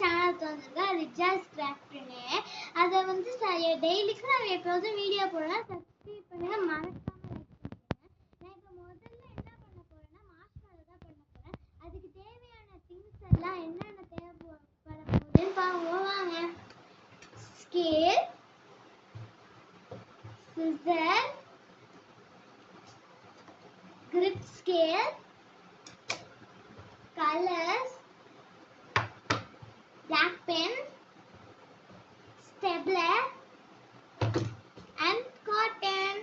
Channel தந்துருங்க ரிஜாஸ் கிராஃப்ட்னு. அதை வந்து டெய்லிக்கும் நான் எப்போதும் வீடியோ போடுவேன். சப்ஸ்கிரைப் பண்ணுங்க, மறக்காம லைக் பண்ணுங்க. நான் இப்போ முதல்ல என்ன பண்ண போறேன்னா மார்ஷ்மெல்லோ தான் பண்ண போறேன். அதுக்கு தேவையான திங்ஸ் எல்லாம் என்னென்ன தேவைப்பட போகுதுன்னு வாங்க. Scale, scissor, grip scale, colors, black pen, stapler and cotton.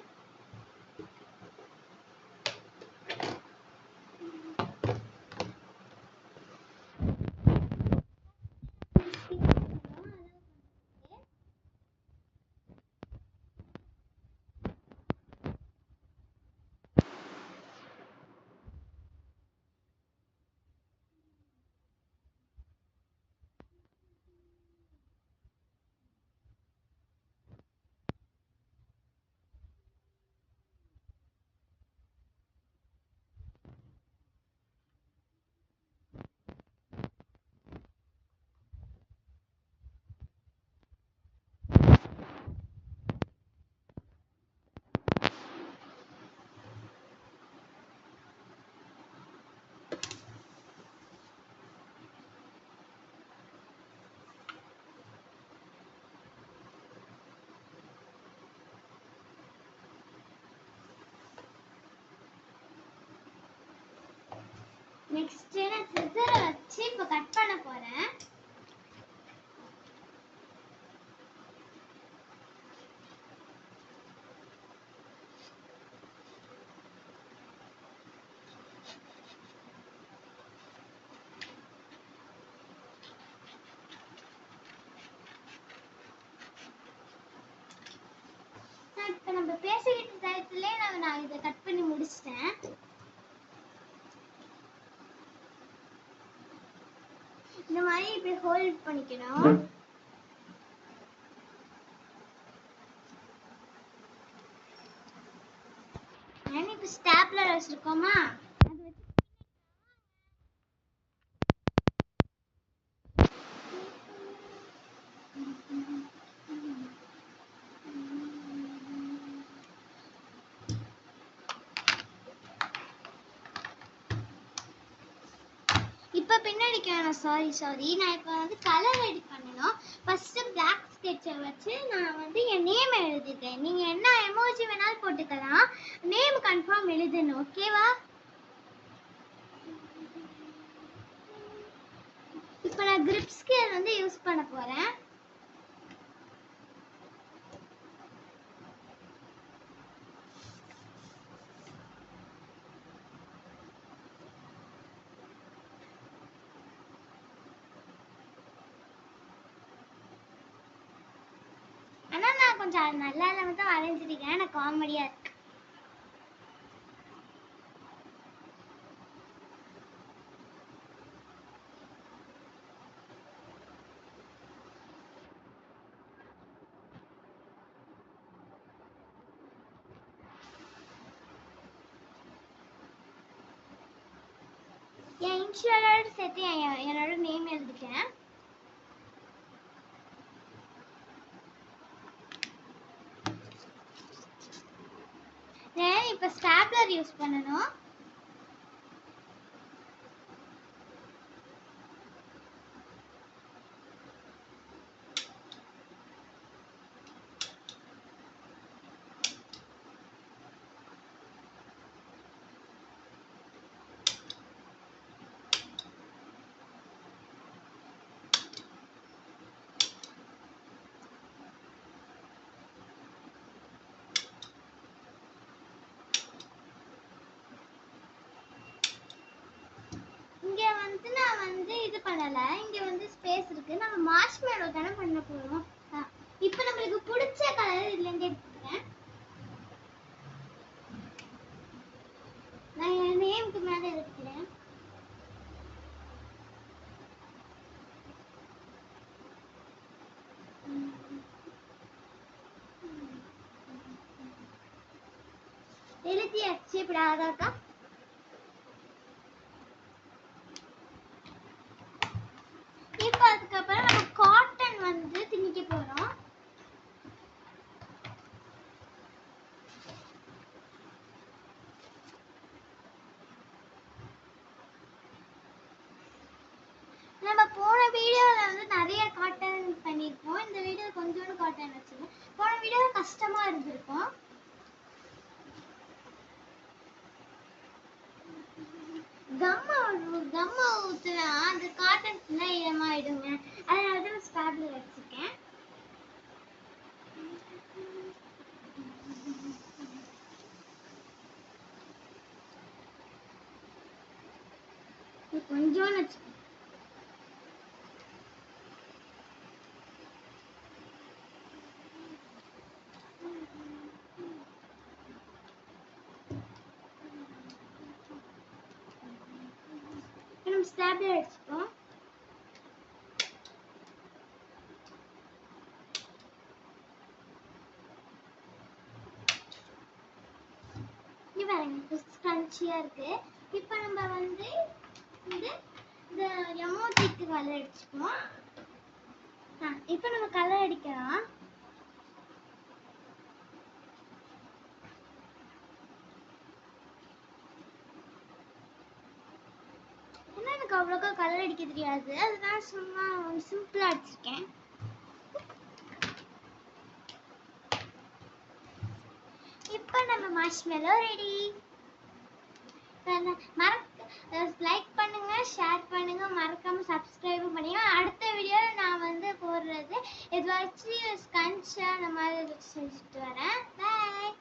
Next நான் சிசரை வச்சு இப்போ கட் பண்ண போறேன். இப்போ நம்ம பேசிக்கிட்ட டயத்துலயே நான் இதை கட் பண்ணி முடிச்சிட்டேன். இந்த மாதிரி இப்படி ஹோல்ட் பண்ணிக்கணும். இப்போ ஸ்டாப்லர் வச்சிருக்கோமா, அது வச்சு இப்போ பின்னாடிக்கு வேணாம். சாரி நான் இப்போ வந்து கலர் ரெடி பண்ணணும். ஃபர்ஸ்ட் பிளாக் ஸ்கெட்சை வச்சு நான் வந்து என் நேம் எழுதிட்டேன். நீங்க என்ன எமோஜி வேணாலும் போட்டுக்கலாம், நேம் கன்ஃபார்ம் எழுதணும். ஓகேவா? இப்போ நான் கிரிப் ஸ்கேல் வந்து யூஸ் பண்ண போறேன். ஆனா நான் கொஞ்சம் நல்லா இல்லாம தான் வரைஞ்சிருக்கேன். எனக்கு காமெடியா இருக்கு. என் இன்ஷியலோட சேர்த்து என்னோட நேம் எழுதிட்டேன். இப்போ ஸ்டாப்லர் யூஸ் பண்ணணும். இங்க வந்து நான் வந்து இது பண்ணல. இங்க வந்து ஸ்பேஸ் இருக்கு. நம்ம மார்ஷ்மெல்லோ தான பண்ண போறோம். இப்போ நமக்கு பிடிச்ச கலர் இதுல இருந்து எடுத்துக்கிறேன். நான் என் நேமுக்கு மேல எடுத்துக்கிறேன். எழுதியாச்சு. இப்படி அழகா இப்போ அதுக்கப்புறம் கொஞ்சோண்டு காட்டன் வச்சிருக்கேன். போன வீடியோ கஷ்டமா இருந்திருக்கும். கம்மா ஊத்துனா அந்த காட்டன் ஃபுல்லா ஈரமாயிடுங்க. அதனால தான் ஸ்டாப்ல வச்சிருக்கேன். கொஞ்சோண்டு வச்சுக்கேன். ஸ்டாப்ல வச்சுப்போம். இங்க பாருங்க ஸ்க்ரன்ச்சியா இருக்கு. இப்போ நம்ம வந்து இந்த எமோஜிக்கு கலர் அடிச்சுப்போம். இப்போ நம்ம கலர் அடிக்கலாம். ஏன்னா எனக்கு அவ்வளோக்கா கலர் அடிக்க தெரியாது, அதனால சும்மா சிம்பிளா அடிச்சிருக்கேன். இப்போ நம்ம மார்ஷ்மெலோ ரெடி. லைக் பண்ணுங்க, ஷேர் பண்ணுங்க, மறக்காம சப்ஸ்கிரைபும் பண்ணுங்க. அடுத்த வீடியோல நான் வந்து போடுறது ஏதாச்சும் ஸ்கன்ச்சா அந்த மாதிரி செஞ்சுட்டு வரேன். பாய்.